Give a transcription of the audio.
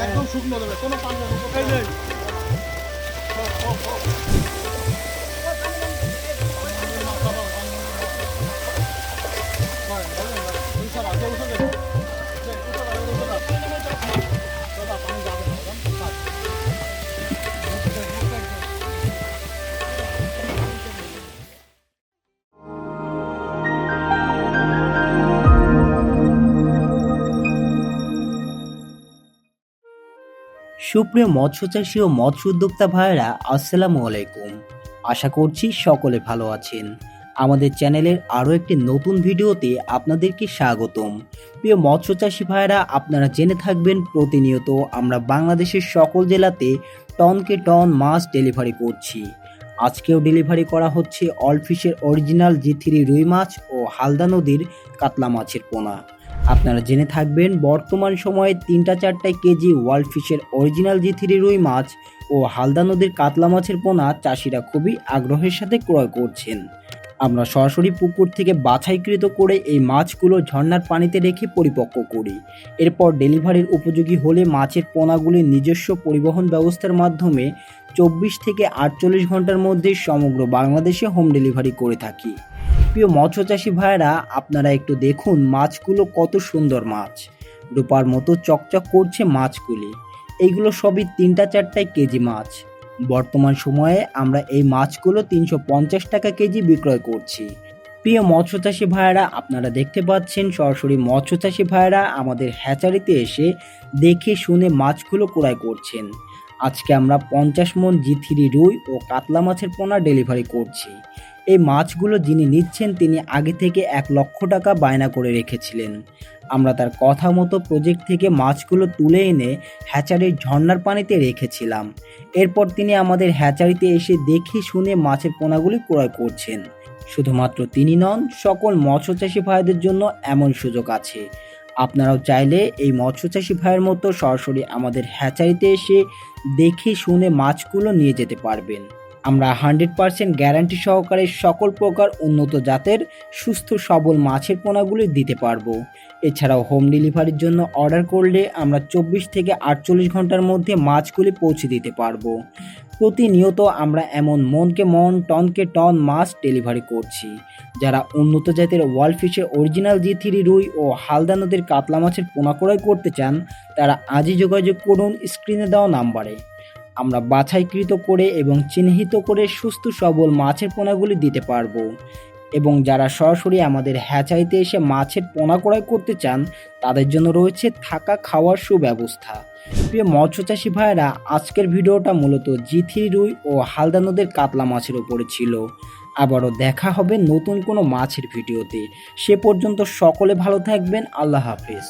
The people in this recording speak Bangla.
একদম শুকনো দেবে, কোনো পানি নেই। সুপ্রিয় মৎস্যচাষী ও মৎস্য উদ্যোক্তা ভাইয়েরা, আসসালামু আলাইকুম। আশা করছি সকলে ভালো আছেন। আমাদের চ্যানেলের আরও একটি নতুন ভিডিওতে আপনাদেরকে স্বাগতম। প্রিয় মৎস্যচাষী ভাইয়েরা, আপনারা জেনে থাকবেন প্রতিনিয়ত আমরা বাংলাদেশের সকল জেলাতে টনকে টন মাছ ডেলিভারি করছি। আজকেও ডেলিভারি করা হচ্ছে অলফিশের অরিজিনাল G3 রুই মাছ ও হালদা নদীর কাতলা মাছের পোনা। আপনারা জেনে থাকবেন বর্তমান সময়ে 3-4 কেজি ওয়ার্ল্ড ফিশের অরিজিনাল G3 রুই মাছ ও হালদা নদীর কাতলা মাছের পোনা চাষিরা খুবই আগ্রহের সাথে ক্রয় করছেন। আমরা সরাসরি পুকুর থেকে বাছাইকৃত করে এই মাছগুলো ঝর্ণার পানিতে রেখে পরিপক্ক করি। এরপর ডেলিভারির উপযোগী হলে মাছের পোনাগুলি নিজস্ব পরিবহন ব্যবস্থার মাধ্যমে 24 থেকে 48 ঘন্টার মধ্যে সমগ্র বাংলাদেশে হোম ডেলিভারি করে থাকি। প্রিয় মৎস্যচাষী ভাইয়েরা, আপনারা একটু দেখুন মাছগুলো কত সুন্দর মাছ, রূপার মতো চকচক করছে মাছগুলি। এইগুলো সবই 3-4 কেজি মাছ। বর্তমান সময়ে আমরা এই মাছগুলো 350 টাকা কেজি বিক্রয় করছি। প্রিয় মৎস্যচাষী ভাইয়েরা, আপনারা দেখতে পাচ্ছেন সরাসরি মৎস্যচাষী ভাইয়েরা আমাদের হ্যাচারিতে এসে দেখে শুনে মাছগুলো ক্রয় করছেন। আজকে আমরা 50 মণ G3 রুই ও কাতলা মাছের পোনা ডেলিভারি করছি। এই মাছগুলো যিনি নিচ্ছেন তিনি আগে থেকে 1 লক্ষ টাকা বায়না করে রেখেছিলেন। আমরা তার কথা মতো প্রজেক্ট থেকে মাছগুলো তুলে এনে হ্যাচারির ঝর্ণার পানিতে রেখেছিলাম। এরপর তিনি আমাদের হ্যাচারিতে এসে দেখে শুনে মাছের পোনাগুলি ক্রয় করছেন। শুধুমাত্র তিনি নন, সকল মৎস্যচাষী ভাইদের জন্য এমন সুযোগ আছে। আপনারাও চাইলে এই মৎস্যচাষী ভাইয়ের মতো সরাসরি আমাদের হ্যাচারিতে এসে দেখে শুনে মাছগুলো নিয়ে যেতে পারবেন। আমরা 100% গ্যারান্টি সহকারে সকল প্রকার উন্নত জাতের সুস্থ সবল মাছের পোনাগুলি দিতে পারবো। এছাড়াও হোম ডেলিভারির জন্য অর্ডার করলে আমরা 24 থেকে 48 ঘন্টার মধ্যে মাছগুলি পৌঁছে দিতে পারবো। প্রতিনিয়ত আমরা এমন মনকে মন টনকে টন মাছ ডেলিভারি করছি। যারা উন্নত জাতের ওয়ার্ল্ড ফিশের অরিজিনাল G3 রুই ও হালদা নদীর কাতলা মাছের পোনা ক্রয় করতে চান, তারা আজই যোগাযোগ করুন স্ক্রিনে দেওয়া নাম্বারে। আমরা বাছাইকৃত করে এবং চিহ্নিত করে সুস্থ সবল মাছের পোনাগুলি দিতে পারবো। এবং যারা সরাসরি আমাদের হ্যাচারিতে এসে মাছের পোনা ক্রয় করতে চান, তাদের জন্য রয়েছে থাকা খাওয়ার সুব্যবস্থা। প্রিয় মৎস্যচাষী ভাইয়েরা, আজকের ভিডিওটা মূলত G3 রুই ও হালদা নদীর কাতলা মাছের উপরে ছিল। আবারও দেখা হবে নতুন কোনো মাছের ভিডিওতে। সে পর্যন্ত সকলে ভালো থাকবেন। আল্লাহ হাফেজ।